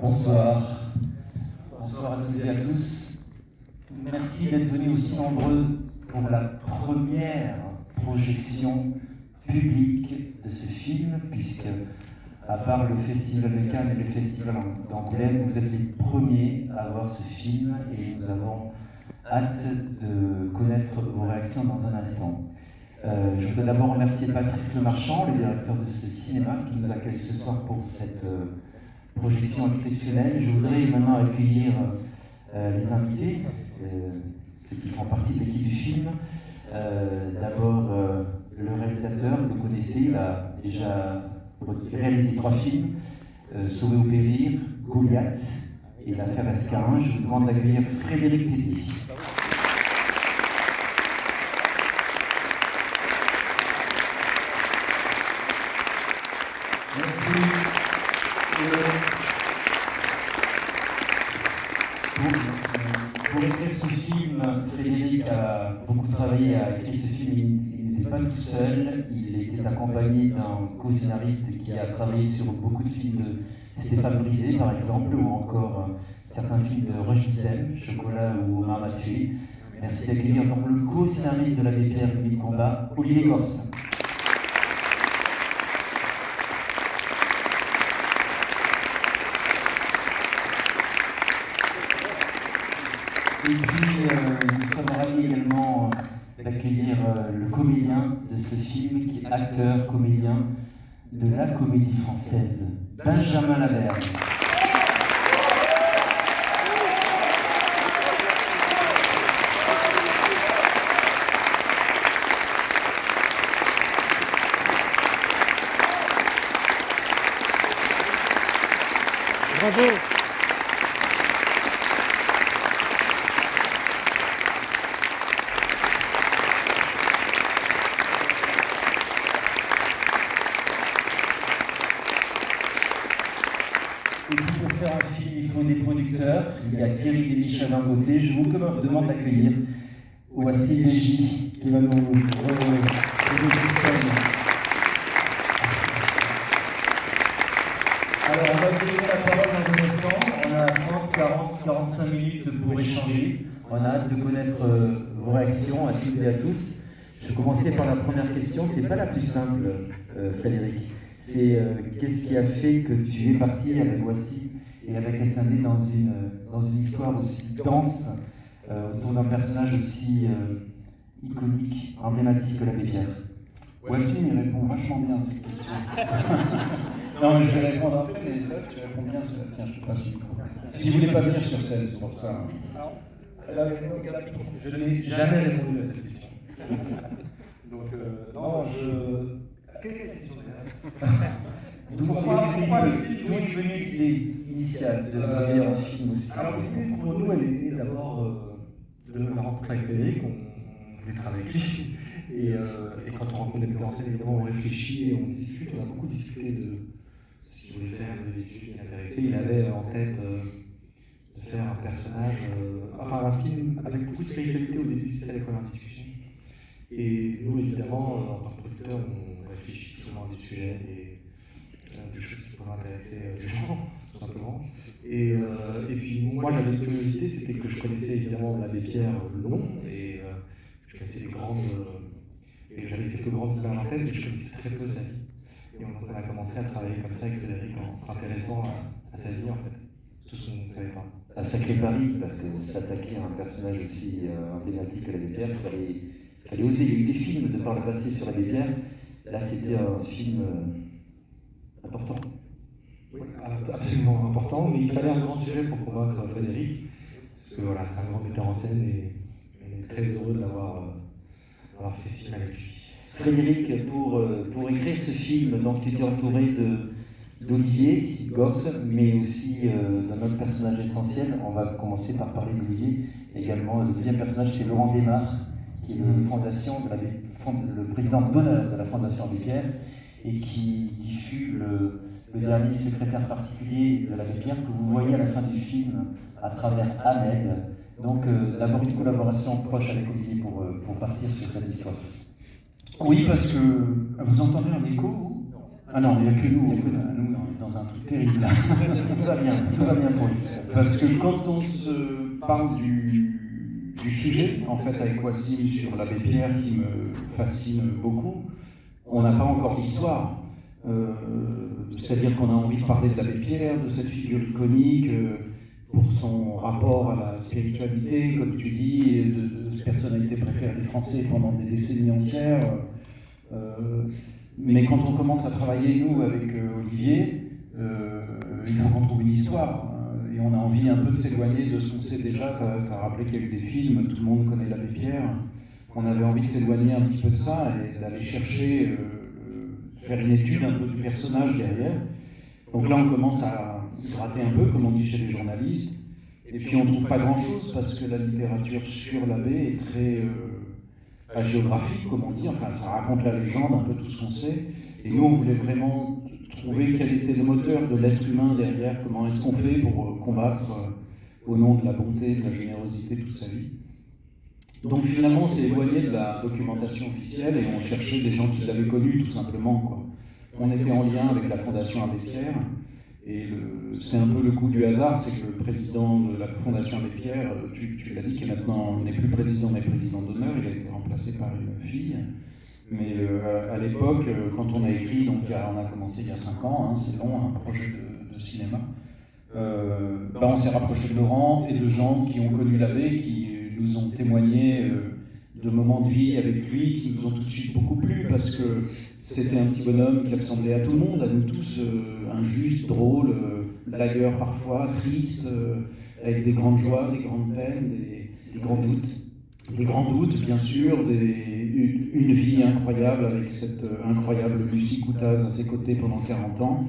Bonsoir. Bonsoir à toutes et à tous. Merci d'être venus aussi nombreux pour la première projection publique de ce film, puisque, à part le Festival de Cannes et le Festival d'Angoulême, vous êtes les premiers à voir ce film et nous avons hâte de connaître vos réactions dans un instant. Je voudrais d'abord remercier Patrice Lemarchand, le directeur de ce cinéma, qui nous accueille ce soir pour cette projection exceptionnelle. Je voudrais maintenant accueillir les invités, ceux qui font partie de l'équipe du film. D'abord, le réalisateur, vous le connaissez, il a déjà réalisé 3 films, Sauvé ou périr, Goliath et L'affaire Escarin. Je vous demande d'accueillir Frédéric Tétier. Merci. Pour écrire ce film, Frédéric a beaucoup travaillé à écrire ce film. Il n'était pas tout seul, il était accompagné d'un co-scénariste qui a travaillé sur beaucoup de films de Stéphane Brisé, par exemple, ou encore certains films de Roger Dissem, Chocolat ou Omar m'a tué. Merci d'accueillir donc le co-scénariste de l'Abbé Pierre Limite de Combat, Olivier Corse. Et puis, nous sommes ravis également d'accueillir le comédien de ce film, qui est acteur, comédien de la comédie française, Benjamin Lavergne. Bravo. Et puis pour faire un film, il faut des producteurs. Il y a Thierry Delichat d'un côté. Je vous demande d'accueillir Wassim Beji qui va nous Alors, on va vous donner la parole dans un instant. On a 30, 40, 45 minutes pour échanger. On a hâte de connaître vos réactions à toutes et à tous. Je vais commencer par la première question. C'est pas la plus simple, Frédéric. C'est qu'est-ce qui a fait que tu es parti avec Wassim et avec SND dans une histoire aussi dense, autour d'un personnage aussi iconique, emblématique que l'Abbé Pierre? Wassim, il répond vachement bien à cette question. Non, mais je vais répondre après, mais c'est vrai que tu réponds bien. Tiens, je te passe le micro. Si vous voulez pas venir sur scène, c'est pour ça. Je n'ai jamais répondu à cette question. Donc, non, quelle question D'où est venue l'idée initiale de faire un film aussi? Alors, l'idée pour nous, elle est née d'abord de la rencontre avec Frédéric. On voulait travailler avec lui. Et quand on rencontre des metteurs en scène, évidemment, on réfléchit et on discute. On a beaucoup discuté de ce qu'il voulait faire, de l'étude qui l'intéressait. Il avait en tête de faire un personnage, un film avec beaucoup de spiritualité. Au début, c'est ça les premières discussions. Et nous, évidemment, en tant que producteur, on réfléchit souvent à des sujets, des choses qui pourraient intéresser les gens, tout simplement. Et puis, moi, j'avais une curiosité, c'était que je connaissais évidemment l'Abbé Pierre le nom, et je connaissais les grandes. Et j'avais quelques grandes images en tête, mais je connaissais très peu sa vie. Et on a commencé à travailler comme ça avec Frédéric en s'intéressant à sa vie, en fait. Tout ce qu'on ne savait pas. Un sacré pari, parce que s'attaquer à un personnage aussi emblématique que l'Abbé Pierre, il fallait oser. Il y a eu des films de par le passé sur l'Abbé Pierre. Là, c'était un film important. Oui, absolument important, mais il fallait un grand sujet pour convaincre Frédéric. Parce que voilà, c'est un grand metteur en scène et on est très heureux d'avoir fait ce film avec lui. Frédéric, pour écrire ce film, donc tu t'es entouré d'Olivier Gorce, mais aussi d'un autre personnage essentiel. On va commencer par parler d'Olivier. Également, le deuxième personnage, c'est Laurent Desmarres, qui est le président d'honneur de la Fondation Abbé Pierre et qui fut le dernier secrétaire particulier de l'Abbé Pierre que vous voyez à la fin du film à travers Ahmed. Donc d'abord une collaboration proche avec Olivier pour partir sur cette histoire. Oui, parce que vous entendez un écho, vous? Ah non, il n'y a que nous, dans un truc terrible. Tout va bien pour lui. Parce que quand on se parle du sujet, en fait, avec Wassim sur l'abbé Pierre, qui me fascine beaucoup, on n'a pas encore l'histoire. C'est-à-dire qu'on a envie de parler de l'abbé Pierre, de cette figure iconique, pour son rapport à la spiritualité, comme tu dis, et de personnalité préférée des Français pendant des décennies entières. Mais quand on commence à travailler, nous, avec Olivier, il faut qu'on trouve une histoire. Et on a envie un peu de s'éloigner de ce qu'on sait déjà. Tu as rappelé qu'il y a eu des films, tout le monde connaît l'abbé Pierre. On avait envie de s'éloigner un petit peu de ça et d'aller chercher, faire une étude un peu du personnage derrière. Donc là, on commence à gratter un peu, comme on dit chez les journalistes. Et puis on ne trouve pas grand-chose parce que la littérature sur l'abbé est très géographique, comme on dit. Enfin, ça raconte la légende, un peu tout ce qu'on sait. Et nous, on voulait vraiment trouver quel était le moteur de l'être humain derrière, comment est-ce qu'on fait pour combattre au nom de la bonté, de la générosité toute sa vie. Donc finalement, on s'est éloigné de la documentation officielle et on cherchait des gens qui l'avaient connu, tout simplement, quoi. On était en lien avec la Fondation Abbé Pierre, et c'est un peu le coup du hasard, c'est que le président de la Fondation Abbé Pierre, tu l'as dit, qui maintenant n'est plus président mais président d'honneur, il a été remplacé par une fille. Mais à l'époque, quand on a écrit, donc on a commencé il y a 5 ans, hein, c'est long, un projet de cinéma, on s'est rapproché de Laurent et de gens qui ont connu l'abbé, qui nous ont témoigné de moments de vie avec lui, qui nous ont tout de suite beaucoup plu, parce que c'était un petit bonhomme qui ressemblait à tout le monde, à nous tous, injuste, drôle, blagueur parfois, triste, avec des grandes joies, des grandes peines, des grands doutes. Des grands doutes, bien sûr, une vie incroyable avec cette incroyable Lucie Coutaz à ses côtés pendant 40 ans.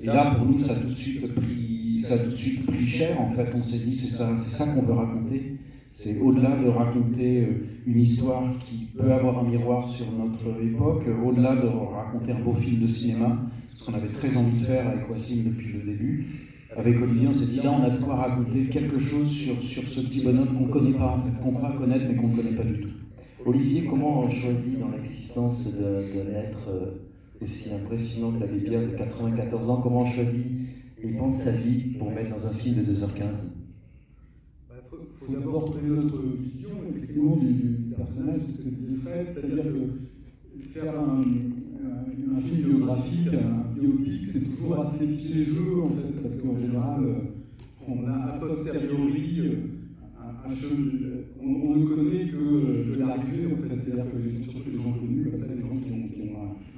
Et là, pour nous, ça a tout de suite pris cher, en fait. On s'est dit, c'est ça qu'on veut raconter. C'est au-delà de raconter une histoire qui peut avoir un miroir sur notre époque, au-delà de raconter un beau film de cinéma, ce qu'on avait très envie de faire avec Wassim depuis le début. Avec Olivier, on s'est dit, là, on a de quoi raconter quelque chose sur ce petit bonhomme qu'on ne connaît pas, en fait, qu'on croit connaître, mais qu'on ne connaît pas du tout. Olivier, comment on choisit dans l'existence d'un être aussi impressionnant que l'abbé Pierre de 94 ans, comment on choisit les pans de sa vie pour mettre dans un film de 2h15? Il faut d'abord trouver notre vision, effectivement, du personnage, ce que disait Fred, c'est-à-dire que faire un film biographique, un biopic, c'est toujours assez piégeux, en fait, parce qu'en général, on a a posteriori on ne connaît que l'arrivée, en fait, c'est-à-dire que surtout les gens connus, comme ça, les gens qui ont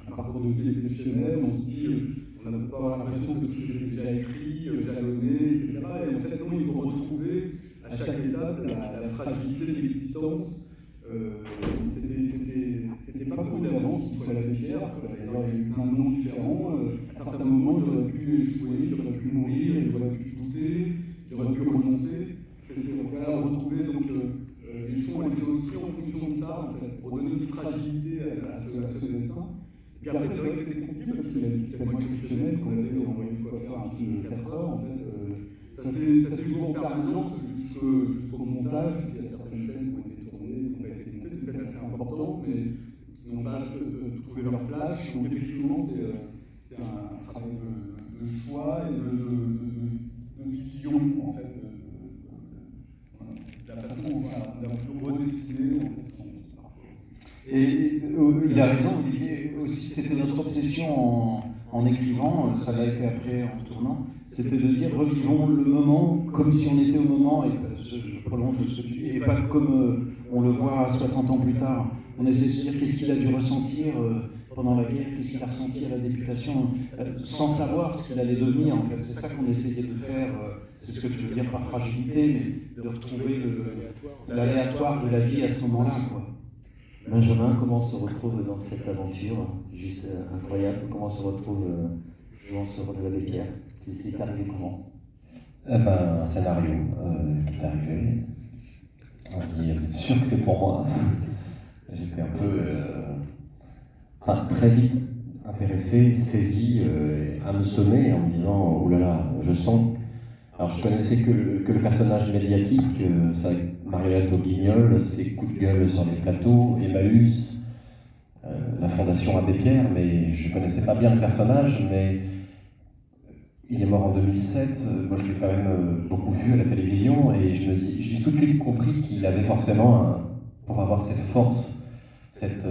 un parcours de vie exceptionnel, on se dit, on n'a pas l'impression que tout était déjà écrit, jalonné, etc. Et en fait, non, il faut retrouver à chaque étape la fragilité de l'existence. C'était pas cool d'avance, il faut l'abbé Pierre. D'ailleurs, il y a eu plein de noms différents. À certains moments, il aurait pu échouer, il aurait pu mourir, il aurait pu douter, il aurait pu renoncer. Voilà, retrouver donc les choix, on les fait aussi en fonction de ça, en fait, pour donner une fragilité à ce dessin. Puis après, c'est vrai que c'est compliqué parce qu'il a une tellement exceptionnelle qu'on avait envoyé faire un film de 4 heures, en fait. Ça s'est joué en permanence jusqu'au montage, il y a certaines scènes qui ont été tournées, qui n'ont pas été montées, c'est assez important, mais qui n'ont pas trouvé leur place. Donc effectivement, c'est un travail de choix et de vision, en fait, de la façon dont redessiner, en fait, son parcours. Et il a raison, Olivier, aussi, c'était notre obsession en écrivant, ça l'a été après en tournant, c'était de dire revivons le moment comme si on était au moment, et je prolonge ce que tu dis, et pas comme on le voit 60 ans plus tard. On essaie de se dire qu'est-ce qu'il a dû ressentir pendant la guerre, qu'est-ce qu'il a ressenti à la députation, sans savoir ce qu'il allait devenir, en fait. C'est ça qu'on essayait de faire, c'est ce que tu veux dire par fragilité, mais de retrouver l'aléatoire de la vie à ce moment-là, quoi. Benjamin, comment on se retrouve dans cette aventure juste incroyable? Comment on se retrouve jouant ce rôle de l'abbé Pierre? C'est arrivé comment? Un scénario qui est arrivé. On se dit, c'est sûr que c'est pour moi. J'étais un peu, très vite intéressé, saisi, hameçonné en me disant, oh là là, je sens. Alors je connaissais que le personnage médiatique, ça, Marionnette au Guignol, ses coups de gueule sur les plateaux, Emmaüs, la Fondation Abbé Pierre, mais je ne connaissais pas bien le personnage, mais il est mort en 2007, moi je l'ai quand même beaucoup vu à la télévision, et j'ai tout de suite compris qu'il avait forcément, pour avoir cette force, cette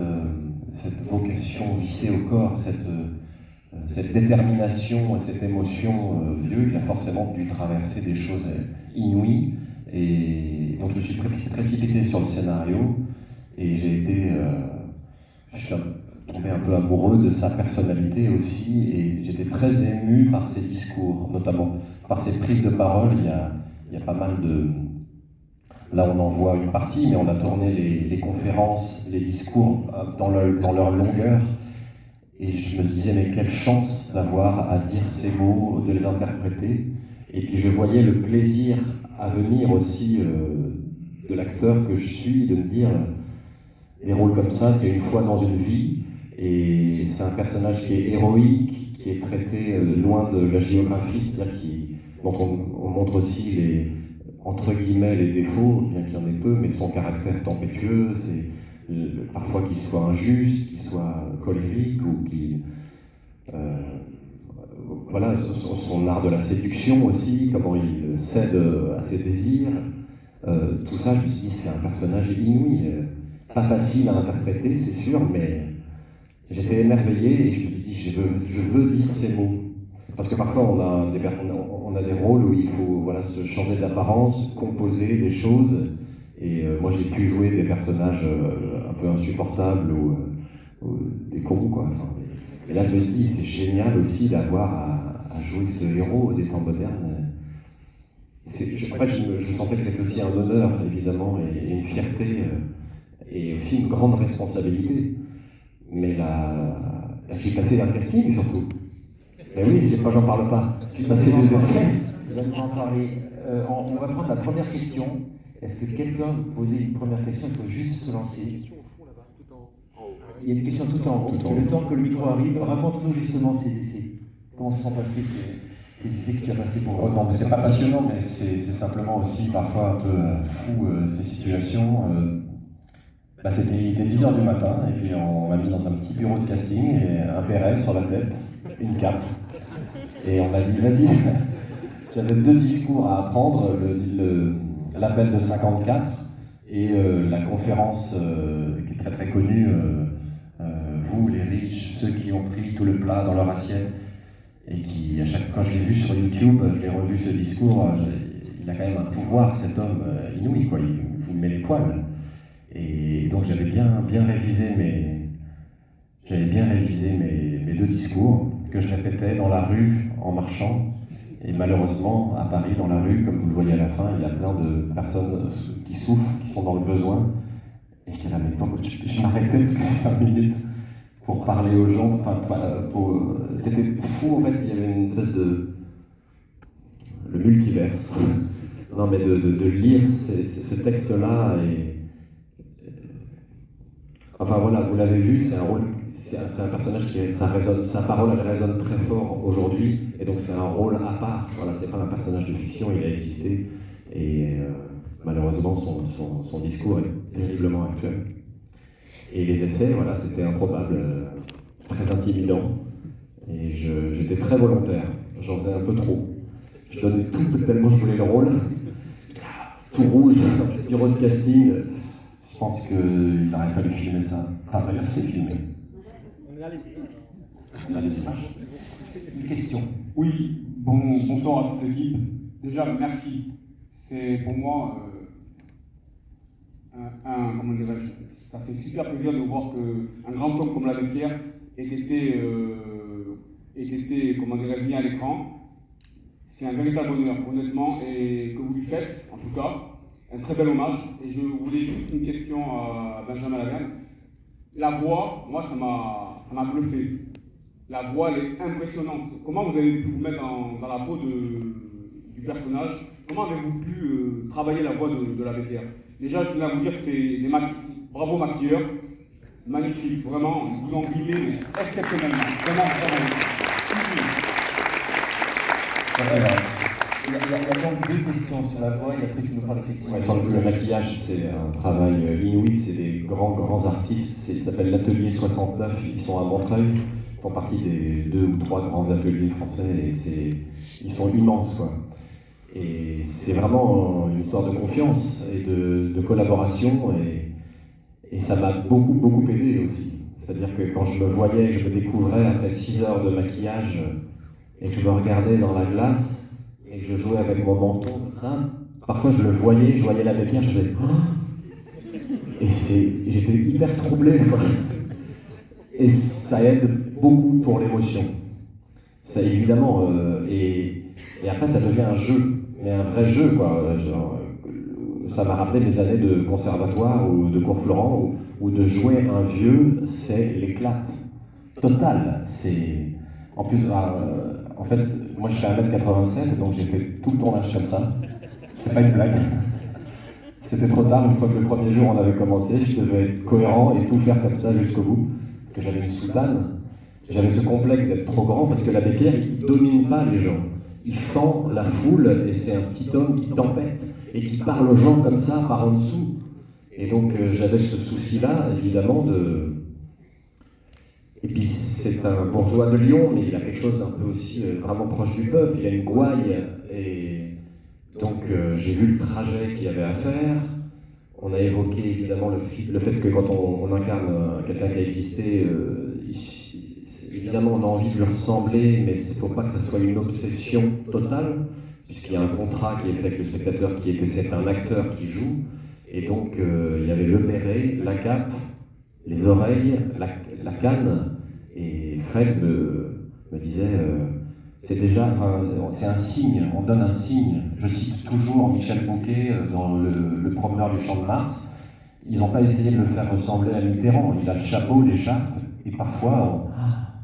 vocation vissée au corps, cette détermination et cette émotion vieux, il a forcément dû traverser des choses inouïes. Et donc je me suis précipité sur le scénario, et je suis tombé un peu amoureux de sa personnalité aussi, et j'étais très ému par ses discours, notamment par ses prises de parole. Il y a pas mal de... Là on en voit une partie, mais on a tourné les conférences, les discours dans leur longueur, et je me disais, mais quelle chance d'avoir à dire ces mots, de les interpréter. Et puis je voyais le plaisir à venir aussi de l'acteur que je suis, de me dire, des rôles comme ça, c'est une fois dans une vie, et c'est un personnage qui est héroïque, qui est traité loin de la géographie, c'est-à-dire dont on montre aussi les, entre guillemets, les défauts, bien qu'il y en ait peu, mais son caractère tempétueux, c'est parfois qu'il soit injuste, qu'il soit colérique, ou qu'il... voilà, son art de la séduction aussi, comment il cède à ses désirs, tout ça, je me suis dit, c'est un personnage inouï, pas facile à interpréter, c'est sûr, mais j'étais émerveillé, et je me suis dit, je veux dire ces mots. Parce que parfois, on a des rôles où il faut, voilà, se changer d'apparence, composer des choses, et moi j'ai pu jouer des personnages un peu insupportables, ou des cons, quoi. Enfin, et là, je me dis, c'est génial aussi d'avoir à jouer ce héros des temps modernes. Je sentais que c'était aussi un honneur, évidemment, et une fierté, et aussi une grande responsabilité. Mais là, j'ai passé un casting, surtout. Mais oui, j'en parle pas. J'ai passé des essais. Vous allez en parler. On va prendre la première question. Est-ce que quelqu'un veut poser une première question? Il faut juste se lancer. Il y a une question tout en haut. Le temps que le micro arrive, raconte-nous justement ces essais. Comment se sont passés ces essais que tu as passés pour... Oh non, mais c'est pas passionnant, mais c'est simplement aussi parfois un peu fou, ces situations. Il était 10h du matin, et puis on m'a mis dans un petit bureau de casting, et un béret sur la tête, une cape. Et on m'a dit, vas-y, j'avais 2 discours à apprendre, l'appel de 54 et la conférence qui est très très connue, vous les riches, ceux qui ont pris tout le plat dans leur assiette, et qui, à chaque fois que je l'ai vu sur YouTube, je l'ai revu ce discours, il a quand même un pouvoir, cet homme inouï, quoi, il vous met les poils. Et donc j'avais bien révisé mes 2 discours, que je répétais dans la rue en marchant. Et malheureusement, à Paris, dans la rue, comme vous le voyez à la fin, il y a plein de personnes qui souffrent, qui sont dans le besoin. Et j'étais là, mais je m'arrêtais toutes les 5 minutes pour parler aux gens. C'était fou, en fait, il y avait une espèce de... le multiverse. Non, mais de lire ce texte-là, et... Enfin voilà, vous l'avez vu, c'est un personnage sa parole, elle résonne très fort aujourd'hui, et donc c'est un rôle à part. Voilà, c'est pas un personnage de fiction, il a existé, et malheureusement son discours est terriblement actuel. Et les essais, voilà, c'était improbable, très intimidant, et j'étais très volontaire, j'en faisais un peu trop. Je donnais tout tellement je voulais le rôle, tout rouge, ce bureau de casting. Je pense qu'il aurait fallu filmer ça. Enfin, d'ailleurs, c'est filmé. On a les images. Une question. Oui, bonsoir à toute l'équipe. Déjà, merci. C'est pour moi comment dirais-je, ça fait super plaisir de voir qu'un grand homme comme l'abbé Pierre ait été comment dirais-je, mis à l'écran. C'est un véritable honneur, honnêtement, et que vous lui faites, en tout cas. Un très bel hommage, et je voulais juste une question à Benjamin Lavergne. La voix, moi ça m'a bluffé. La voix elle est impressionnante. Comment vous avez pu vous mettre dans la peau du personnage? Comment avez-vous pu travailler la voix de l'abbé Pierre? Déjà je voulais vous dire que c'est bravo maquilleurs, magnifique, vraiment, vous en brillez exceptionnellement. Vraiment, Il y a donc 2 questions sur la voix, et après tu nous parles effectivement. Ouais, sur le maquillage, c'est un travail inouï, c'est des grands artistes, il s'appelle l'Atelier 69, ils sont à Montreuil, ils font partie des 2 ou 3 grands ateliers français, et ils sont immenses, quoi. Et c'est vraiment une histoire de confiance et de collaboration, et ça m'a beaucoup aidé aussi. C'est-à-dire que quand je me voyais, je me découvrais après 6 heures de maquillage, et que je me regardais dans la glace, et que je jouais avec mon menton, parfois je le voyais, je voyais la béquille, je faisais oh, et j'étais hyper troublé, quoi. Et ça aide beaucoup pour l'émotion. Ça évidemment, et après ça devient un jeu, mais un vrai jeu, quoi. Genre, ça m'a rappelé des années de conservatoire ou de cours Florent, où de jouer un vieux, c'est l'éclate totale. C'est en plus, en fait, moi je fais 1m87, donc j'ai fait tout le tournage comme ça. C'est pas une blague. C'était trop tard, une fois que le premier jour on avait commencé, je devais être cohérent et tout faire comme ça jusqu'au bout. Parce que j'avais une soutane, j'avais ce complexe d'être trop grand, parce que la Becker, il ne domine pas les gens. Il fend la foule, et c'est un petit homme qui tempête, et qui parle aux gens comme ça, par en dessous. Et donc j'avais ce souci-là, évidemment, de... Et puis c'est un bourgeois de Lyon, mais il a quelque chose d'un peu aussi vraiment proche du peuple, il a une gouaille, et donc j'ai vu le trajet qu'il y avait à faire. On a évoqué évidemment le fait que quand on incarne quelqu'un qui a existé, évidemment on a envie de lui ressembler, mais il ne faut pas que ça soit une obsession totale, puisqu'il y a un contrat qui est fait avec le spectateur qui est que c'est un acteur qui joue, et donc il y avait le béret, la cape, les oreilles, la canne, et Fred me disait c'est déjà, enfin, c'est un signe, on donne un signe. Je cite toujours Michel Bouquet dans le Promeneur du Champ de Mars. Ils n'ont pas essayé de le faire ressembler à Mitterrand. Il a le chapeau, l'écharpe, et parfois,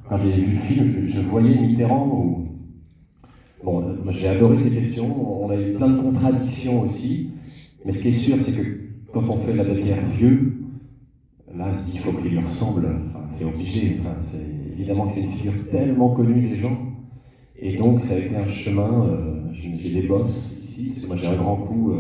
quand j'ai vu le film, je voyais Mitterrand. Bon, j'ai adoré ces questions. On a eu plein de contradictions aussi. Mais ce qui est sûr, c'est que quand on fait la Becker vieux, là, il faut qu'il lui ressemble. Enfin, c'est obligé. Enfin, évidemment que c'est une figure tellement connue des gens. Et donc, ça a été un chemin. J'ai des bosses ici, parce que moi j'ai un grand coup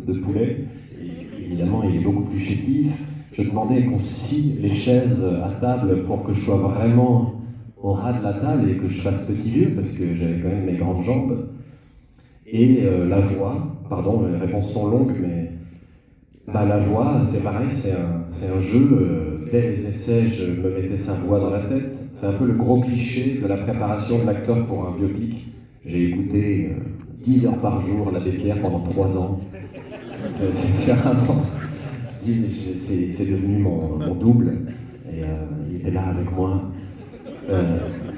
de poulet. Et évidemment, il est beaucoup plus chétif. Je demandais qu'on scie les chaises à table pour que je sois vraiment au ras de la table et que je fasse petit vieux, parce que j'avais quand même mes grandes jambes. Et la voix, pardon, les réponses sont longues, mais la voix, c'est pareil, c'est un jeu. Dès les essais, je me mettais sa voix dans la tête. C'est un peu le gros cliché de la préparation de l'acteur pour un biopic. J'ai écouté 10 heures par jour la Becker pendant 3 ans. C'est devenu mon double. Et il était là avec moi.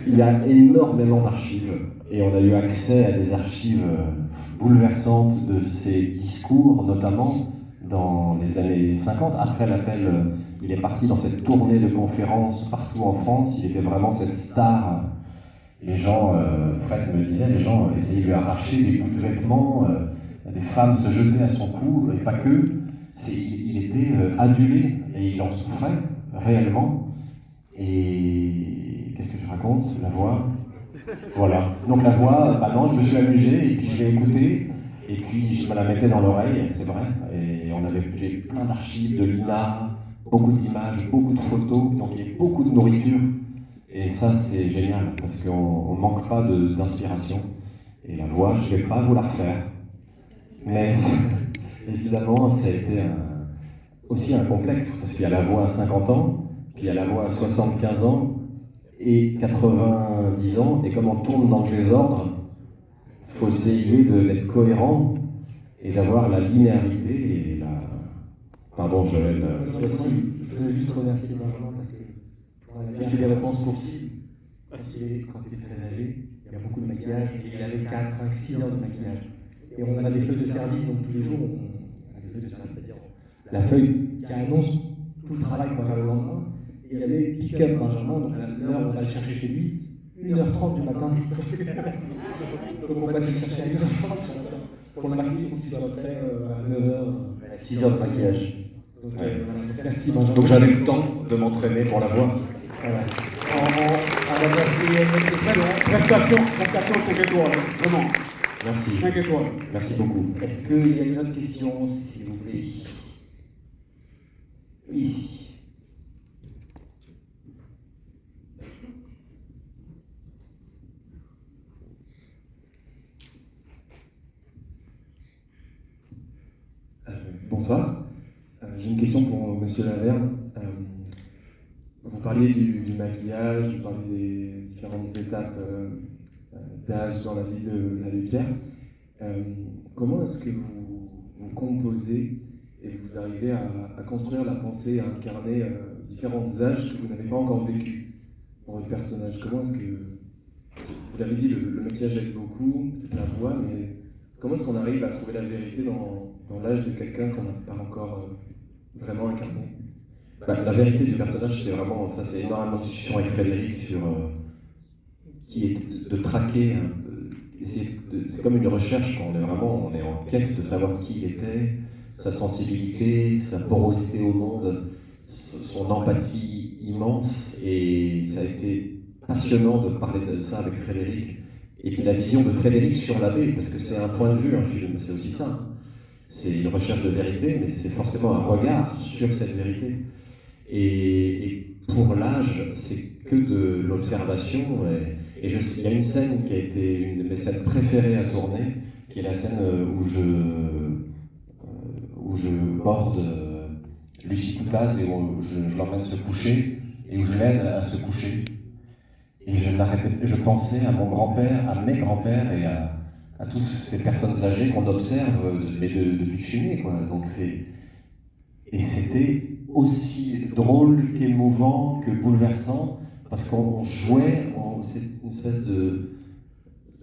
Il y a énormément d'archives. Et on a eu accès à des archives bouleversantes de ses discours, notamment dans les années 50. Après l'appel, il est parti dans cette tournée de conférences partout en France. Il était vraiment cette star. Les gens, Fred me disait, les gens essayaient de lui arracher des bouts de vêtements, des femmes se jetaient à son cou, et pas que. Il était adulé, et il en souffrait réellement. Et qu'est-ce que je raconte? La voix. Voilà. Donc la voix, non, je me suis amusé, et puis je l'ai écoutée, et puis je me la mettais dans l'oreille, c'est vrai. Et j'ai plein d'archives de l'INA, beaucoup d'images, beaucoup de photos, donc il y a beaucoup de nourriture. Et ça, c'est génial, parce qu'on ne manque pas d'inspiration. Et la voix, je ne vais pas vous la refaire. Mais évidemment, ça a été aussi un complexe, parce qu'il y a la voix à 50 ans, puis il y a la voix à 75 ans, et 90 ans, et comme on tourne dans le désordre, il faut essayer d'être cohérent, et d'avoir la linéarité, et la... Pardon, Joël. Je voulais juste remercier Benjamin, parce que il a fait des réponses courtes. Quand il est très âgé, il y a beaucoup de maquillage, et il avait 4, 5, 6 heures de maquillage. Et on a des feuilles de service, donc tous les jours, on a des feuilles de service, c'est-à-dire la feuille qui annonce tout le travail qu'on va faire le lendemain. Et il y avait pick-up Benjamin, donc à l'heure où on va le chercher chez lui, 1h30 du matin. Donc on va se chercher à 1h30 pour le maquiller, pour qu'il soit prêt à 9h, 6 heures de maquillage. Donc, merci Benjamin. Donc j'avais le temps de m'entraîner pour la voix. Voilà. On va passer à une autre question. Prestation 5 étoiles, vraiment. Merci. 5 étoiles. Merci beaucoup. Est-ce qu'il y a une autre question, s'il vous plaît? Ici. bonsoir. J'ai une question pour Monsieur Laverne. Vous parliez du maquillage, vous parliez des différentes étapes d'âge dans la vie de l'abbé Pierre. Comment est-ce que vous composez et vous arrivez à construire la pensée, à incarner différents âges que vous n'avez pas encore vécu pour votre personnage? Comment est-ce que, vous l'avez dit, le maquillage aide beaucoup, c'est la voix, mais comment est-ce qu'on arrive à trouver la vérité dans l'âge de quelqu'un qu'on n'a pas encore vraiment incarné? La vérité du personnage, c'est vraiment, ça c'est énormément de discussion avec Frédéric sur qui est de traquer, c'est comme une recherche quand on est en quête de savoir qui il était, sa sensibilité, sa porosité au monde, son empathie immense, et ça a été passionnant de parler de ça avec Frédéric, et puis la vision de Frédéric sur l'abbé, parce que c'est un point de vue, un film, c'est aussi ça. C'est une recherche de vérité, mais c'est forcément un regard sur cette vérité. Et pour l'âge, c'est que de l'observation. Et il y a une scène qui a été une de mes scènes préférées à tourner, qui est la scène où je borde Lucie Coutaz et où je l'emmène se coucher et où je l'aide à se coucher. Et je pensais à mon grand-père, à mes grands-pères et à toutes ces personnes âgées qu'on observe, mais depuis que je suis né, quoi. Donc et c'était aussi drôle qu'émouvant que bouleversant, parce qu'on jouait, c'est une espèce de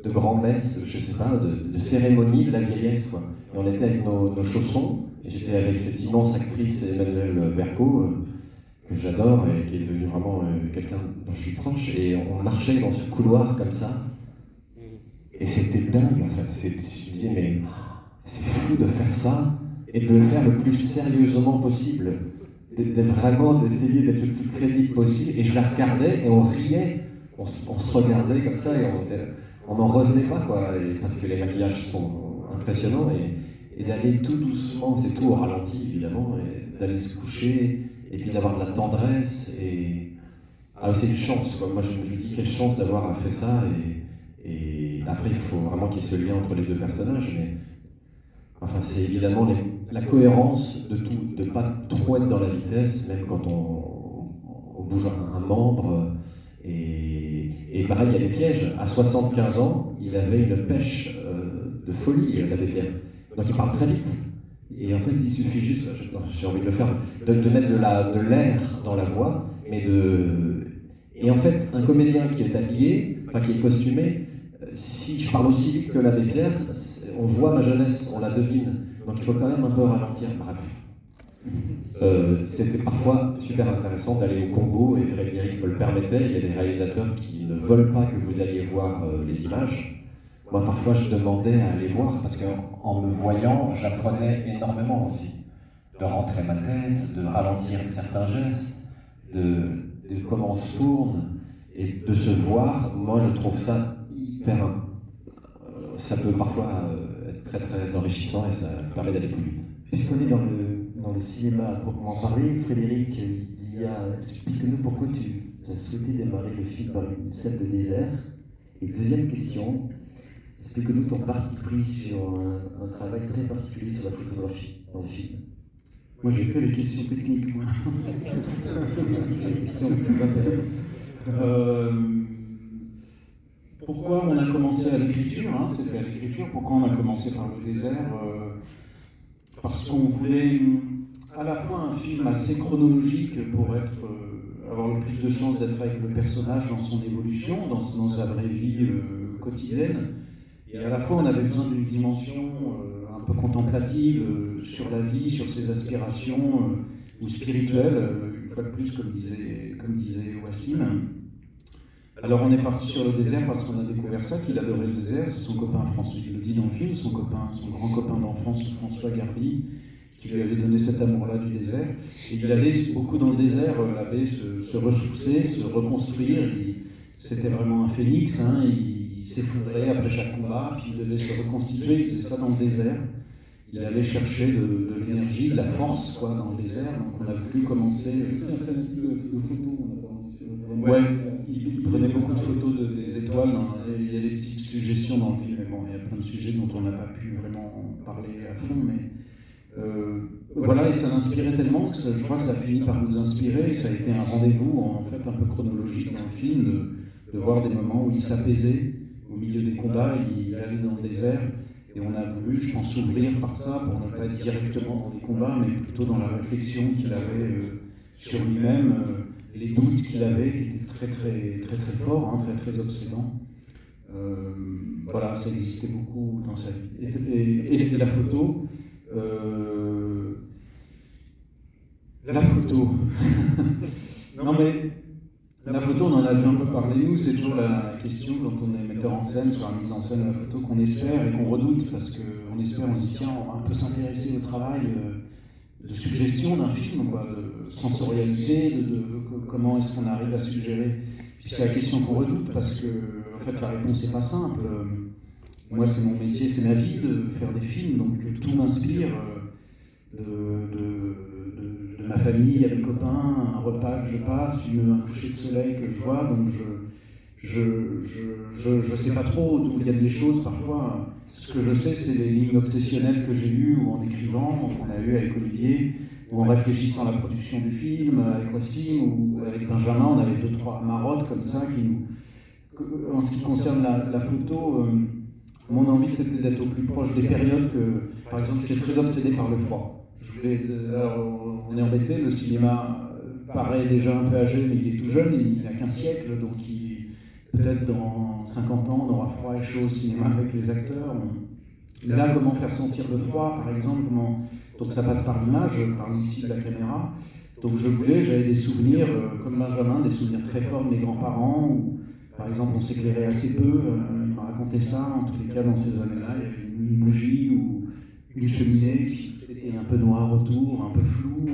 grand-messe, je sais pas, de cérémonie de la vieillesse, quoi. Et on était avec nos chaussons, et j'étais avec cette immense actrice Emmanuelle Berco, que j'adore et qui est devenue vraiment quelqu'un dont je suis proche, et on marchait dans ce couloir comme ça, et c'était dingue en fait. Je me disais, mais c'est fou de faire ça et de le faire le plus sérieusement possible, d'essayer d'être le plus crédible possible. Et je la regardais et on riait, on se regardait comme ça et on n'en revenait pas, quoi, parce que les maquillages sont impressionnants, et d'aller tout doucement, c'est tout au ralenti évidemment, et d'aller se coucher et puis d'avoir de la tendresse. C'est une chance, quoi. Moi je me dis quelle chance d'avoir fait ça, et après il faut vraiment qu'il y ait ce lien entre les deux personnages, mais enfin c'est évidemment la cohérence de tout, de ne pas trop être dans la vitesse, même quand on bouge un membre, et pareil, il y a des pièges. À 75 ans, il avait une pêche de folie, l'abbé Pierre, donc il parle très vite. Et en fait, il suffit juste, j'ai envie de le faire, de mettre de l'air dans la voix, et en fait, un comédien qui est habillé, enfin qui est costumé, si je parle aussi vite que l'abbé Pierre, on voit ma jeunesse, on la devine. Donc il faut quand même un peu ralentir, bref. C'était parfois super intéressant d'aller au combo, et Frédéric me le permettait. Il y a des réalisateurs qui ne veulent pas que vous alliez voir les images. Moi, parfois, je demandais à aller voir, parce qu'en me voyant, j'apprenais énormément aussi. De rentrer ma tête, de ralentir certains gestes, de comment on se tourne, et de se voir. Moi, je trouve ça hyper... ça peut parfois être très très enrichissant, et ça permet d'aller plus vite. Puisqu'on est dans le cinéma à proprement parler, Frédéric, explique-nous pourquoi tu as souhaité démarrer le film par une scène de désert. Et deuxième question, explique-nous ton parti pris sur un travail très particulier sur la photographie dans le film. Moi, j'ai que les questions techniques, moi. C'est les questions qui nous intéressent. Pourquoi on a commencé à l'écriture, c'était à l'écriture. Pourquoi on a commencé par le désert parce qu'on voulait à la fois un film assez chronologique pour avoir le plus de chances d'être avec le personnage dans son évolution, dans sa vraie vie quotidienne, et à la fois on avait besoin d'une dimension un peu contemplative sur la vie, sur ses aspirations, ou spirituelles, une fois de plus, comme disait Wassim. Alors on est parti sur le désert parce qu'on a découvert ça, qu'il adorait le désert. C'est son copain François, il le dit dans le film, son grand copain d'enfance, François Garbi, qui lui avait donné cet amour-là du désert. Et il allait beaucoup dans le désert, l'abbé se ressourcer, se reconstruire. C'était vraiment un phénix, il s'effondrait après chaque combat, puis il devait se reconstituer, il faisait ça dans le désert. Il allait chercher de l'énergie, de la force, quoi, dans le désert. Donc on a voulu commencer... C'est un type de photos, on a commencé. Ouais, il prenait beaucoup de photos des étoiles, il y a des petites suggestions dans le film, mais bon, il y a plein de sujets dont on n'a pas pu vraiment parler à fond, mais Voilà, et ça m'inspirait tellement que je crois que ça a fini par nous inspirer. Ça a été un rendez-vous en fait un peu chronologique dans le film, de voir des moments où il s'apaisait au milieu des combats, il allait dans le désert, et on a voulu, je pense, s'ouvrir par ça pour ne pas être directement dans les combats, mais plutôt dans la réflexion qu'il avait sur lui-même, les doutes qu'il avait, qui étaient très très très très forts, hein, très très obsédants. Voilà, ça existait beaucoup dans sa vie. Et la photo. La photo. Non mais la photo, on en a déjà un peu parlé nous, c'est toujours la question quand on est metteur en scène, sur la mise en scène de la photo, qu'on espère et qu'on redoute, parce qu'on espère, on se dit tiens, on va un peu s'intéresser au travail de suggestion d'un film, quoi, de sensorialité, de comment est-ce qu'on arrive à suggérer. Puis c'est la question qu'on redoute, parce que en fait la réponse n'est pas simple. Moi, c'est mon métier, c'est ma vie de faire des films, donc tout m'inspire de ma famille, à mes copains, un repas que je passe, un coucher de soleil que je vois, donc je sais pas trop d'où viennent les choses parfois. Ce que je sais, c'est les lignes obsessionnelles que j'ai eues, ou en écrivant, qu'on a eu avec Olivier, ou en réfléchissant à la production du film, avec Wassim, ou avec Benjamin, on avait 2-3 marottes comme ça qui nous... En ce qui concerne la photo, mon envie c'était d'être au plus proche des périodes que, par exemple, j'étais très obsédé par le froid. Alors, on est embêté, le cinéma paraît déjà un peu âgé, mais il est tout jeune, il n'a qu'un siècle, donc peut-être dans 50 ans, on aura froid et chaud au cinéma avec les acteurs. Là, comment faire sentir le froid, par exemple, donc ça passe par l'image, par l'outil de la caméra. Donc j'avais des souvenirs, comme Benjamin, des souvenirs très forts de mes grands-parents, où, par exemple, on s'éclairait assez peu. Il m'a raconté ça, en tous les cas, dans ces années-là, il y avait une bougie ou une cheminée qui était un peu noire autour, un peu floue.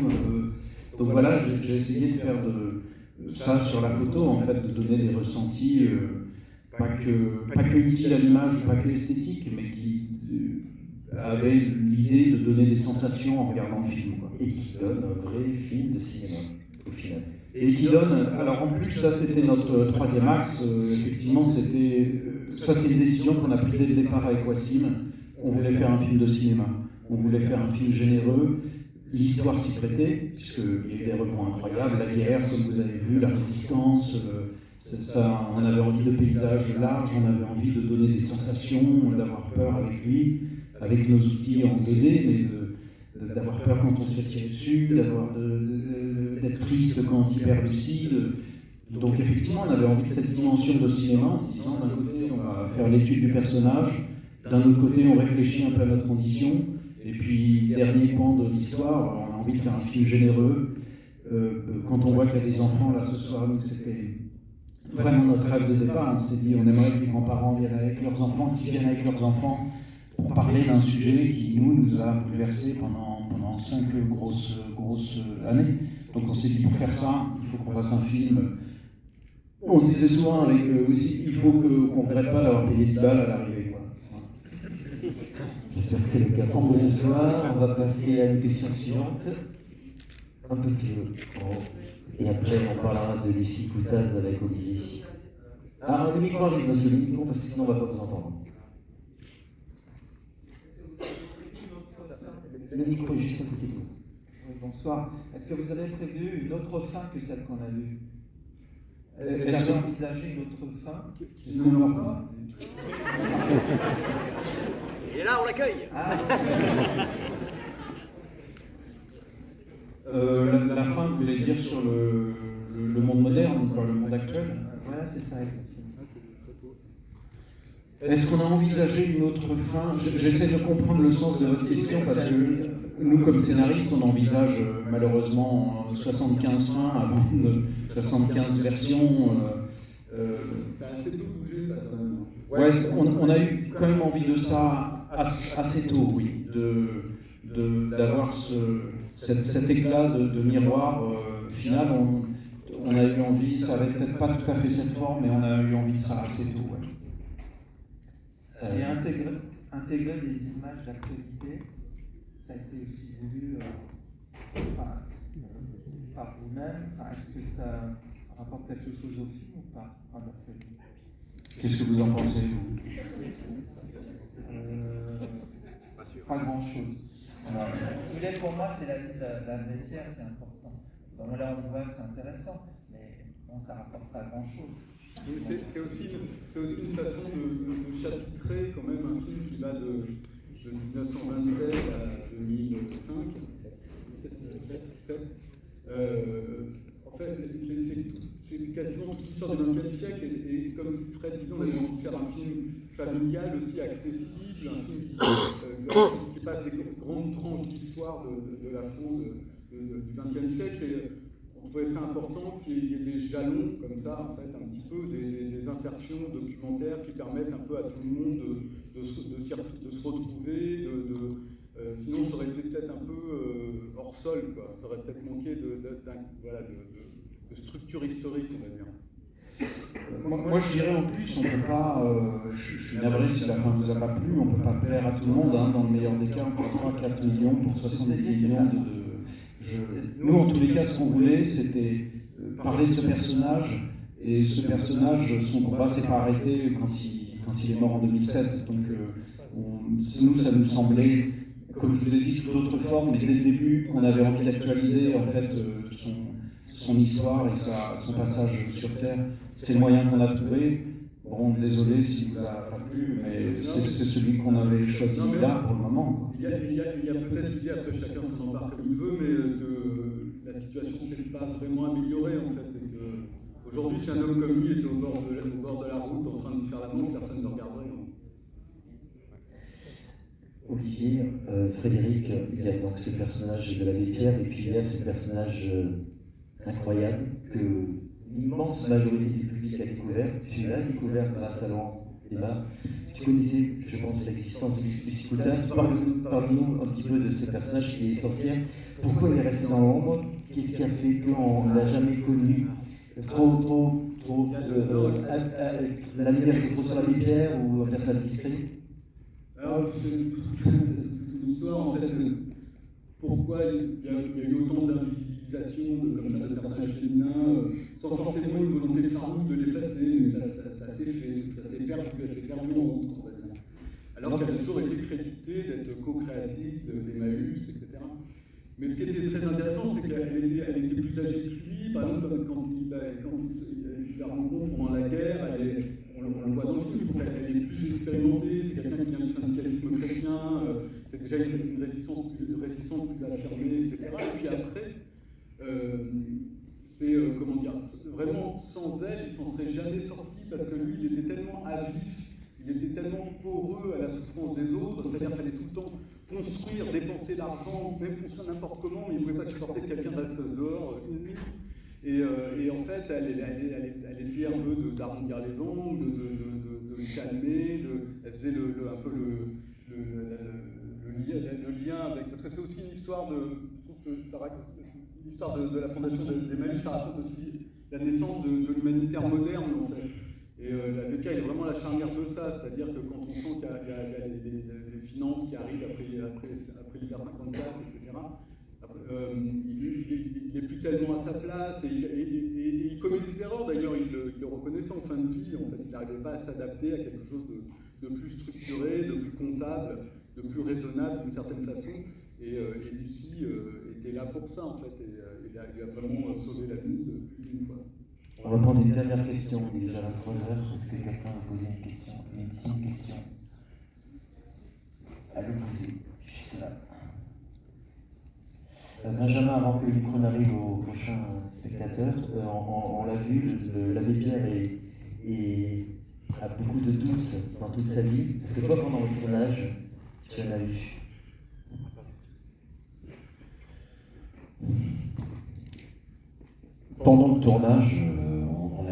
Donc voilà, j'ai essayé de faire ça sur la photo, en fait, de donner des ressentis, pas que utiles à l'image, pas que esthétiques, mais qui avaient l'idée de donner des sensations en regardant le film, quoi. Et qui donne un vrai film de cinéma, au final. Et qui donne, alors en plus, ça c'était notre troisième axe, effectivement, ça c'est une décision qu'on a prise dès le départ avec Wassim. On voulait faire un film de cinéma, on voulait faire un film généreux, l'histoire s'y prêtait, puisqu'il y a eu des rebonds incroyables, la guerre, comme vous avez vu, la résistance, on avait envie de paysages larges, on avait envie de donner des sensations, d'avoir peur avec lui, avec nos outils en 2D, mais d'avoir peur quand on se fait tirer dessus, d'être triste quand il perd lucide. Donc effectivement, on avait envie de cette dimension de cinéma, en se disant d'un côté, on va faire l'étude du personnage, d'un autre côté, on réfléchit un peu à notre condition, et puis, dernier pan de l'histoire, on a envie de faire un film généreux. Quand on voit qu'il y a des enfants, là, ce soir, nous, c'était vraiment notre rêve de départ. On s'est dit, on aimerait que les grands-parents viennent avec leurs enfants, qu'ils viennent avec leurs enfants, pour parler d'un sujet qui, nous a bouleversés pendant 5 grosses années. Donc on s'est dit, pour faire ça, il faut qu'on fasse un film. On se disait souvent avec aussi, il faut qu'on ne regrette pas d'avoir payé 10 balles à l'arrivée, quoi. J'espère que c'est le cas pour vous ce soir. On va passer à la question suivante. Un peu plus haut. Et après, on parlera de Lucie Coutaz avec Olivier. Ah, le micro arrive, monsieur, le micro, parce que sinon on ne va pas vous entendre. Le micro est juste à côté de vous. Oui, bonsoir. Est-ce que vous avez prévu une autre fin que celle qu'on a vue? Est-ce que vous avez envisagé une autre fin? Non, pas. Et là, on l'accueille. La fin, vous voulez dire sur le monde moderne, quoi, le monde actuel? Voilà, c'est ça, exactement. Est-ce qu'on a envisagé une autre fin? J'essaie de comprendre le sens de votre question, parce que nous, comme scénaristes, on envisage malheureusement 75 fins avant 75 versions. Ouais, on a eu quand même envie de ça assez tôt, oui, d'avoir cet éclat de miroir final. On a eu envie, ça n'avait peut-être pas tout à fait cette forme, mais on a eu envie de ça assez tôt. Ouais. Et intégrer des images d'actualité, ça a été aussi voulu par vous-même. Est-ce que ça rapporte quelque chose au film ou pas, en actualité? Qu'est-ce que vous en pensez, vous? Pas grand-chose. Mais pour moi, c'est la vie de la métière qui est importante. Bon, là, on voit, c'est intéressant, mais bon, ça ne rapporte pas grand-chose. C'est aussi une façon de chapitrer quand même un film qui va de 1927 à 2005. En fait, c'est quasiment toute l'histoire du XXe siècle, et comme Fred disait, on avait envie de faire un film familial aussi accessible, un film qui passe des grandes tranches d'histoire de la France du XXe siècle, et on trouvait ça important qu'il y ait des jalons comme ça, en fait, un petit peu, des insertions documentaires qui permettent un peu à tout le monde de se retrouver, sinon ça aurait été peut-être un peu hors sol, quoi. Ça aurait peut-être manqué de structure historique, on va dire. Moi je dirais en plus, on peut pas, je suis navré si la fin ne vous a pas plu, on ne peut pas plaire à tout le monde, hein. Dans le meilleur des cas, on fait 3-4 millions pour 70 millions Nous, en tous les cas, ce qu'on voulait, c'était parler de ce personnage, et ce personnage, son combat s'est pas arrêté quand il est mort en 2007, donc nous, ça nous semblait, comme je vous ai dit, sous d'autres formes, mais dès le début, on avait envie d'actualiser en fait son histoire et son passage sur Terre. C'est le moyen qu'on a trouvé. Bon, désolé s'il ne vous a pas plu, mais c'est celui qu'on avait choisi là pour le moment. Il y a peut-être l'idée, après chacun s'en empare comme il veut, mais que la situation ne s'est pas vraiment améliorée en fait. Aujourd'hui, si un homme comme lui était au bord de la route en train de faire la manche, personne ne le regarderait. Olivier, Frédéric, il y a donc ce personnage de l'abbé Pierre, et puis il y a ce personnage incroyable que l'immense majorité du public a découvert. Tu l'as découvert grâce à Laurent Débat. Tu connaissais, je pense, l'existence du Psychotas. Parle-nous un petit peu de ce personnage qui est essentiel. Pourquoi il est resté dans l'ombre? Qu'est-ce qui a fait qu'on ne l'a jamais connu? La lumière qui est trop sur l'abbé Pierre ou un personnage discret? Alors, c'est toute une histoire, en fait, pourquoi il y a eu autant d'invisibilisation comme ça de personnages féminins, sans forcément une volonté farouche de les placer, mais ça s'est fait, ça s'est permis en route, on va dire. Alors qu'elle a toujours été créditée d'être co-créatrice d'Emmaüs, etc. Mais ce qui était très intéressant, c'est qu'elle était plus âgée que lui, par exemple, quand il la rencontre pendant la guerre, on le voit dans le film, elle est plus expérimentée, c'est quelqu'un qui vient du syndicalisme chrétien, c'est déjà une résistance plus affirmée, etc. Et puis après, c'est, comment dire, vraiment sans elle, il ne s'en serait jamais sorti, parce que lui, il était tellement avif, il était tellement poreux à la souffrance des autres, c'est-à-dire qu'il fallait tout le temps construire, dépenser l'argent, même construire n'importe comment, mais il ne pouvait pas supporter que quelqu'un reste dehors une nuit. Et en fait, elle essayait un peu d'arrondir les angles, de le calmer, elle faisait un peu le lien avec... Parce que c'est aussi une histoire l'histoire de la fondation d'Emmaüs, ça raconte aussi la naissance de l'humanitaire moderne, en fait. Et la BK est vraiment la charnière de ça, c'est-à-dire que quand on sent qu'il y a les finances qui arrivent après l'hiver 54, etc., il n'est plus tellement à sa place, et il commet des erreurs d'ailleurs, il le reconnaissait en fin de vie, en fait, il n'arrivait pas à s'adapter à quelque chose de plus structuré, de plus comptable, de plus raisonnable d'une certaine façon, et Lucie était là pour ça en fait, et il a vraiment sauvé la mise plus d'une fois. On va prendre une dernière question, il est déjà 23h, est-ce que quelqu'un veut poser une question, une petite question à l'opposé, juste là. Benjamin, avant que le micro n'arrive au prochain spectateur, on l'a vu, l'abbé Pierre a beaucoup de doutes dans toute sa vie. Est-ce que toi, pendant le tournage, tu en as eu? Pendant le tournage, on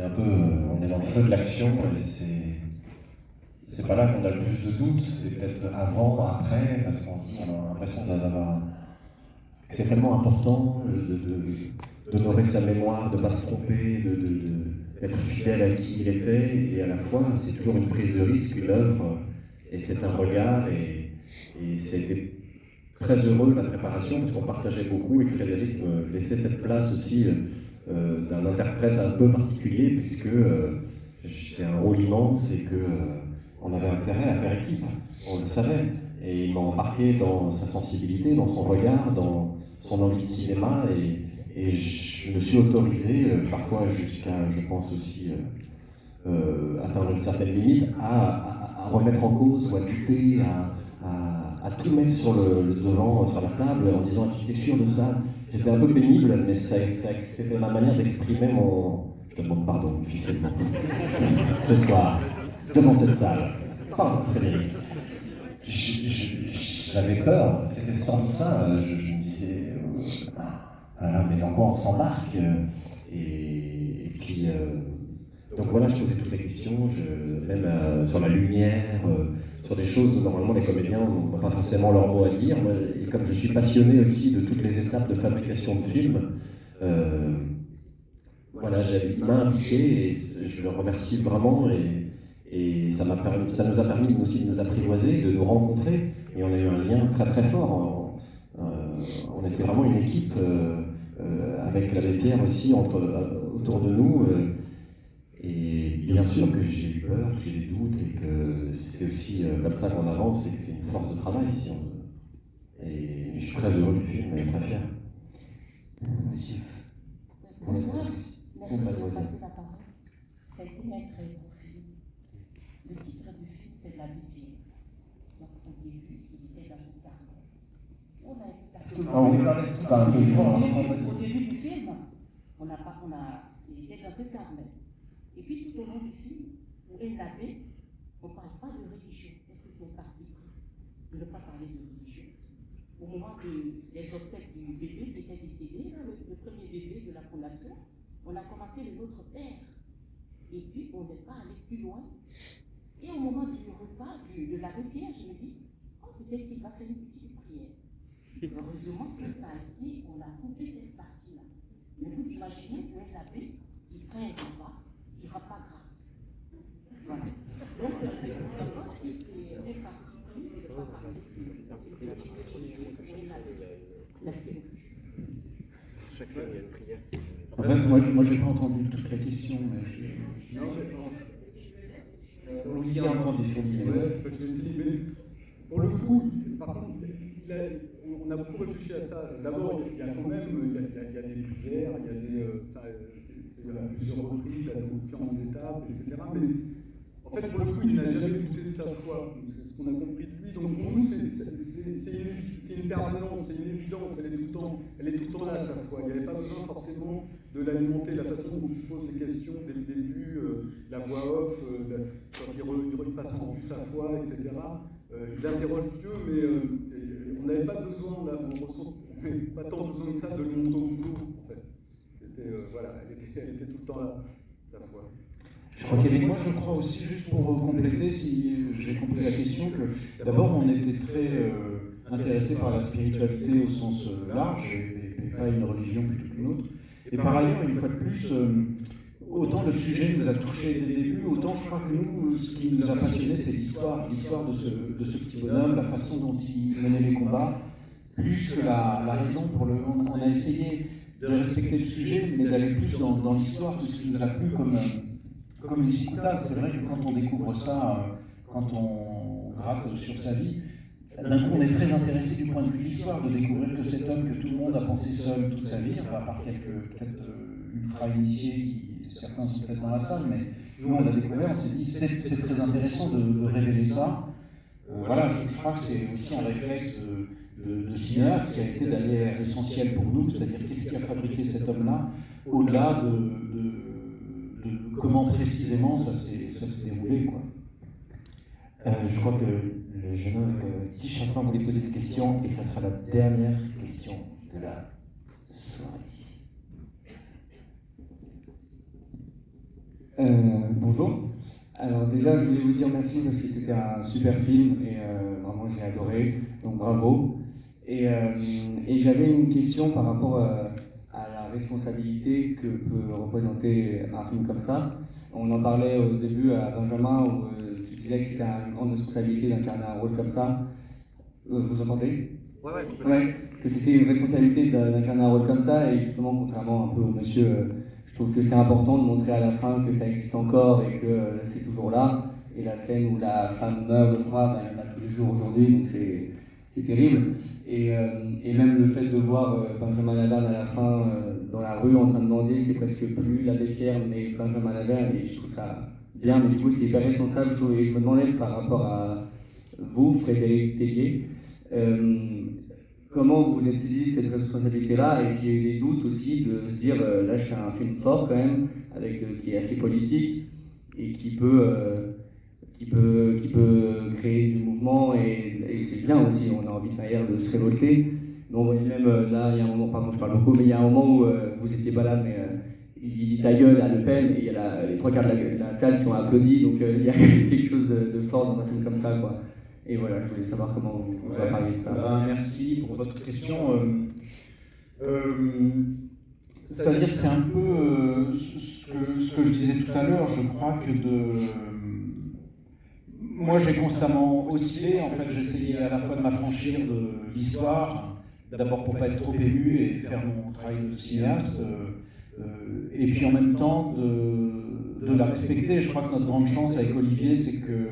est dans le feu de l'action, et c'est pas là qu'on a le plus de doutes, c'est peut-être avant, après, parce qu'on se dit, on a l'impression d'avoir... C'est tellement important d'honorer sa mémoire, de ne pas se tromper, d'être fidèle à qui il était, et à la fois, c'est toujours une prise de risque, une œuvre, et c'est un regard, et c'était très heureux la préparation, parce qu'on partageait beaucoup, et que Frédéric me laissait cette place aussi d'un interprète un peu particulier, puisque c'est un rôle immense, et qu'on avait intérêt à faire équipe, on le savait. Et il m'a embarqué dans sa sensibilité, dans son regard, dans son envie de cinéma, et je me suis autorisé, parfois jusqu'à, je pense aussi, atteindre une certaine limite, à remettre en cause ou à douter, à tout mettre sur le devant, sur la table, en disant « tu es sûr de ça ?» J'étais un peu pénible, mais c'était ma manière d'exprimer mon... Je te demande pardon, officiellement, ce soir, devant cette salle. Pardon, Frédéric. J'avais peur, c'était sans doute ça. Je me disais, mais dans quoi on s'embarque et puis, donc voilà, je posais toutes les questions, même sur la lumière, sur des choses où normalement les comédiens n'ont pas forcément leur mot à dire. Et comme je suis passionné aussi de toutes les étapes de fabrication de films, voilà, il m'a impliqué et je le remercie vraiment. Et ça nous a permis aussi de nous apprivoiser, de nous rencontrer, et on a eu un lien très très fort. On était vraiment une équipe avec l'abbé Pierre aussi autour de nous. Et bien sûr que j'ai eu peur, que j'ai des doutes, et que c'est aussi comme ça qu'on avance, et que c'est une force de travail ici. Et je suis très heureux du film et très fier. Monsieur. Bonsoir, merci de passer la parole. Ça a été un très bon film. Le titre du film, c'est La Lumière. Donc, au début, il était dans un carnet. On a au début du film, il était dans un carnet. Et puis, tout au long du film, pour un abbé, on ne parle pas de religion. Est-ce que c'est un parti pris de ne pas parler de religion? Au moment des obsèques du bébé qui était décédé, le premier bébé de la fondation, on a commencé le Notre Père. Et puis, on n'est pas allé plus loin. Et au moment du repas de l'abbé Pierre, je me dis, peut-être qu'il va faire une petite prière. Heureusement que ça a été, on a coupé cette partie-là. Mais vous imaginez qu'un abbé, il prend un repas, il ne rend pas grâce. Voilà. Donc, c'est pour savoir si c'est un parti pris de ne pas parler de Merci beaucoup. Chaque fois, il y a une prière. En fait, moi, j'ai pas entendu toute la question, mais Non, Olivier a entendu. Pour le coup, par contre, on a beaucoup réfléchi à ça. D'abord, il y a quand même il y a des prières, il y a des, c'est à plusieurs reprises, à différentes étapes, etc. Mais en fait, pour le coup, il n'a jamais douté de sa foi. C'est ce qu'on a compris de lui. Donc pour nous, c'est une permanence, c'est une évidence. Elle est tout le temps là, sa foi. Il n'y avait pas besoin forcément de l'alimenter. La façon dont il pose des questions dès le début, la voix off, quand il passe en revue sa foi, etc. Il interroge Dieu, mais on n'avait pas besoin, on n'avait pas tant besoin de ça, de le montrer au boulot, en fait. Elle était tout le temps là, sa foi. Moi, je crois aussi, juste pour compléter, si j'ai compris la question, que d'abord, on était très intéressé par la spiritualité au sens large, et pas une religion plutôt qu'une autre. Et par ailleurs, une fois de plus, autant le sujet nous a touché dès le début, autant je crois que nous, ce qui nous a passionné, c'est l'histoire de ce petit bonhomme, la façon dont il menait les combats, plus que la raison pour le... On a essayé de respecter le sujet, mais d'aller plus dans l'histoire, tout ce qui nous a plu comme Cicuta. C'est vrai que quand on découvre ça, quand on gratte sur sa vie, d'un coup on est très intéressé du point de vue de l'histoire, de découvrir que cet homme que tout le monde a pensé seul toute sa vie, à part quelques peut-être ultra-initiés, certains sont peut-être dans la salle, mais nous on l'a découvert, on s'est dit c'est très intéressant de révéler ça. Voilà, je crois que c'est aussi un réflexe de cinéaste qui a été d'aller à l'essentiel pour nous, c'est-à-dire qu'est-ce qui a fabriqué cet homme-là, au-delà de comment précisément ça s'est déroulé, quoi. Je crois que le jeune homme Guy Champin voulait poser une question, et ça sera la dernière question de la soirée. Bonjour. Alors déjà, je voulais vous dire merci parce que c'était un super film et vraiment j'ai adoré, donc bravo. Et j'avais une question par rapport à la responsabilité que peut représenter un film comme ça. On en parlait au début à Benjamin où tu disais que c'était une grande responsabilité d'incarner un rôle comme ça. Vous entendez ? Ouais, que c'était une responsabilité d'incarner un rôle comme ça, et justement, contrairement un peu au monsieur, je trouve que c'est important de montrer à la fin que ça existe encore et que c'est toujours là. Et la scène où la femme meurt de froid, il y en a tous les jours aujourd'hui, donc c'est terrible. Et même le fait de voir Benjamin Laverne à la fin dans la rue en train de mendier, c'est presque plus l'abbé Pierre, mais Benjamin Laverne, et je trouve ça bien, mais du coup c'est hyper responsable. Et je me demandais par rapport à vous, Frédéric Tellier, comment vous vous êtes saisi de cette responsabilité-là, et s'il y a eu des doutes aussi de se dire là je fais un film fort quand même, qui est assez politique et qui peut créer du mouvement, et c'est bien aussi, on a envie d'ailleurs de se révolter. Mais on voyait même là, il y a un moment, pardon je parle beaucoup, mais il y a un moment où vous étiez pas là, mais il dit ta gueule à Le Pen, et il y a les 3 quarts de la salle qui ont applaudi, donc il y a quelque chose de fort dans un film comme ça, quoi. Et voilà, je voulais savoir comment vous en parliez de ça. Merci pour votre question. C'est-à-dire que c'est un peu ce que je disais tout à l'heure. Je crois que moi j'ai constamment oscillé. En fait, j'essayais à la fois de m'affranchir de l'histoire, d'abord pour pas être trop ému et faire mon travail de cinéaste, et puis en même temps de la respecter. Je crois que notre grande chance avec Olivier, c'est que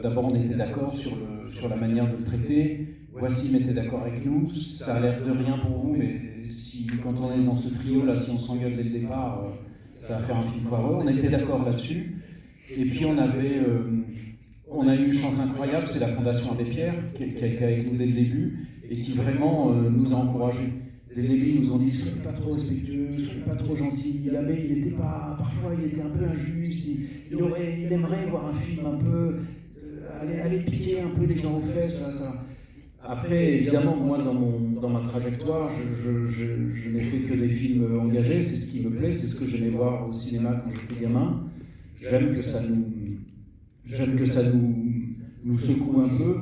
d'abord on était d'accord sur la manière de le traiter. Wassim était d'accord avec nous. Ça a l'air de rien pour vous, mais quand on est dans ce trio-là, si on s'engueule dès le départ, ça va faire un film foireux. On était d'accord là-dessus. Et puis on a eu une chance incroyable, c'est la Fondation Abbé Pierre, qui a été avec nous dès le début, et qui vraiment nous a encouragés. Dès le début, ils nous ont dit « soyez pas trop respectueux, soyez pas trop gentil ». L'abbé, parfois il était un peu injuste, il aimerait voir un film un peu... aller piquer un peu les gens aux fesses, ça. Après, évidemment, moi, dans ma trajectoire, je n'ai fait que des films engagés, c'est ce qui me plaît, c'est ce que j'aimais voir au cinéma quand j'étais gamin. J'aime que ça nous secoue un peu,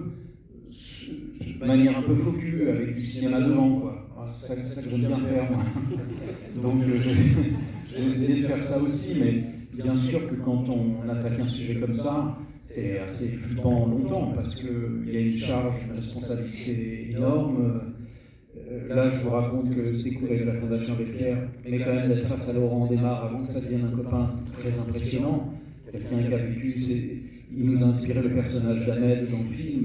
de manière un peu faux cul, avec du cinéma devant, quoi. C'est ça que j'aime bien faire, moi. Donc, j'ai essayé de faire ça aussi, mais bien sûr que quand on attaque un sujet comme ça, c'est assez flippant longtemps, parce qu'il y a une charge, une responsabilité énorme. Là, je vous raconte que c'est cool avec la Fondation Abbé Pierre, mais quand même d'être face à Laurent Desmar avant que ça devienne un copain, c'est très impressionnant. Quelqu'un qui a vécu, il nous a inspiré le personnage d'Ahmed dans le film.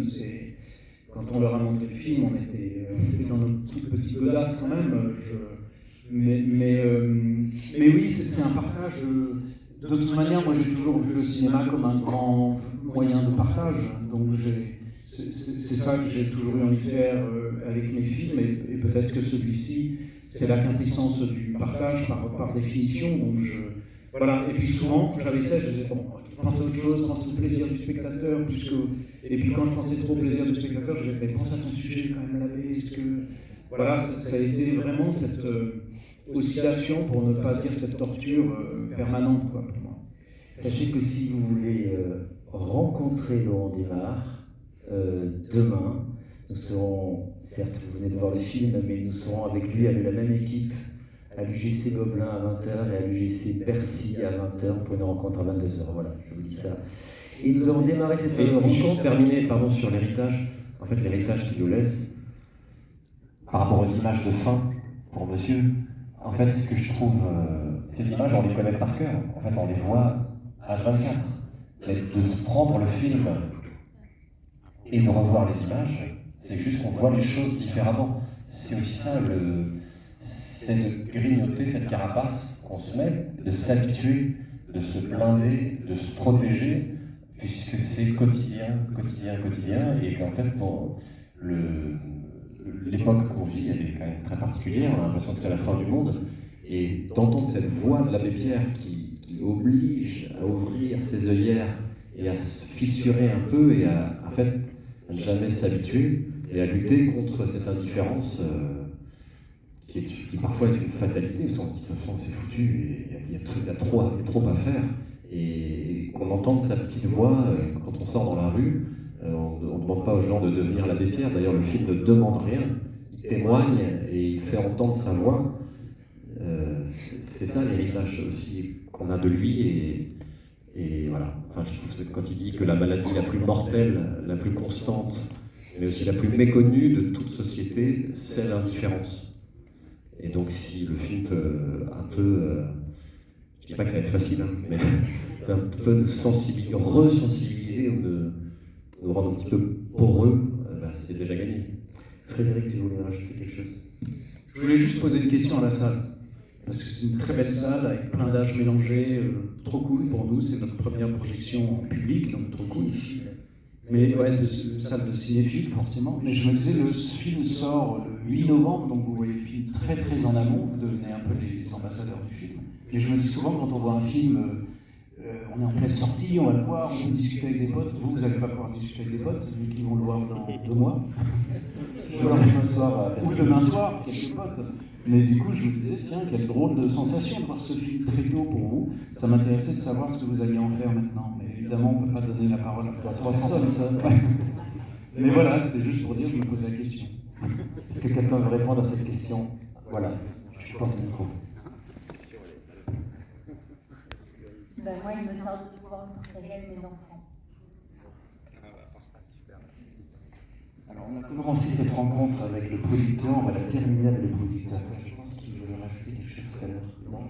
Quand on leur a montré le film, on était dans notre toute petite godasse quand même. Mais oui, c'est un partage. De toute manière, moi j'ai toujours vu le cinéma comme un grand moyen de partage. Donc c'est ça que j'ai toujours eu envie de faire avec mes films, et peut-être que celui-ci, c'est la quintessence du partage par définition. Donc voilà. Et puis souvent, j'avais ça, je disais bon, pense à autre chose, pense au plaisir du spectateur, et puis quand je pensais trop au plaisir du spectateur, je disais pense à ton sujet quand même, l'abbé. Voilà, ça a été vraiment cette oscillation, pour ne pas dire cette torture permanente, quoi, pour moi. Sachez que si vous voulez rencontrer Laurent Desmar, demain, nous serons, certes vous venez de voir le film, mais nous serons avec lui, avec la même équipe, à l'UGC Gobelin à 20h et à l'UGC Bercy à 20h pour une rencontre à 22h. Voilà, je vous dis ça. Et nous avons démarré cette rencontre. Juste terminer, pardon, sur l'héritage. En fait, l'héritage qu'il nous laisse, par rapport aux images de fin, pour monsieur, en fait, ce que je trouve, ces images, on les connaît par cœur. En fait, on les voit H24. Mais de se prendre le film et de revoir les images, c'est juste qu'on voit les choses différemment. C'est aussi ça, c'est de grignoter cette carapace qu'on se met, de s'habituer, de se blinder, de se protéger, puisque c'est quotidien, et qu'en fait, pour l'époque qu'on vit, elle est quand même très particulière, on a l'impression que c'est la fin du monde, et d'entendre cette voix de l'abbé Pierre qui oblige à ouvrir ses œillères et à se fissurer un peu, et à ne jamais s'habituer, et à lutter contre cette indifférence qui parfois est une fatalité, parce qu'on se dit de toute façon c'est foutu, il y a trop à faire, et qu'on entende sa petite voix quand on sort dans la rue. On ne demande pas aux gens de devenir l'abbé Pierre, d'ailleurs le film ne demande rien, il témoigne et il fait entendre sa voix. C'est ça l'héritage aussi qu'on a de lui, et voilà. Enfin, je trouve que quand il dit que la maladie la plus mortelle, la plus constante, mais aussi la plus méconnue de toute société, c'est l'indifférence. Et donc si le film peut un peu, je dis pas que ça va être facile, hein, mais peut un peu nous resensibiliser nous rendre un petit peu poreux, c'est déjà gagné. Frédéric, tu voulais rajouter quelque chose? Je voulais juste poser une question à la salle, parce que c'est une très belle salle avec plein d'âges mélangés, trop cool pour nous, c'est notre première projection en public, donc trop cool. Mais ouais, salle de cinéphile forcément. Mais je me disais, le film sort le 8 novembre, donc vous voyez le film très très en amont, vous devenez un peu les ambassadeurs du film. Mais je me dis souvent, quand on voit un film, on est en pleine sortie, on va le voir, on peut discuter avec des potes. Vous n'allez pas pouvoir discuter avec des potes, vu qu'ils vont le voir dans 2 mois. Ou demain soir, quelques potes. Mais du coup, je me disais, tiens, quelle drôle de sensation de voir ce film très tôt pour vous. Ça m'intéressait de savoir ce que vous alliez en faire maintenant. Mais évidemment, on ne peut pas donner la parole à 300 personnes. Mais voilà, c'était juste pour dire, je me posais la question. Est-ce que quelqu'un veut répondre à cette question? Voilà, je porte le micro. Moi, il me tarde de pouvoir le partager avec mes enfants. Alors, on a commencé cette rencontre avec le producteur, on va la terminer avec le producteur. Je pense qu'il voulait rajouter quelque chose tout à l'heure. Non?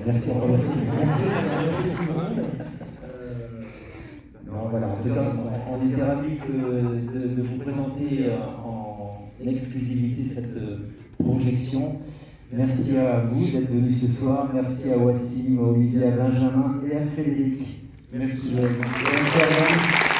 Merci, on remercie. Non, voilà, en tout cas, on était ravis de vous présenter en exclusivité cette projection. Merci à vous d'être venus ce soir. Merci à Wassim, à Olivier, à Benjamin et à Frédéric. Merci. Bonne soirée.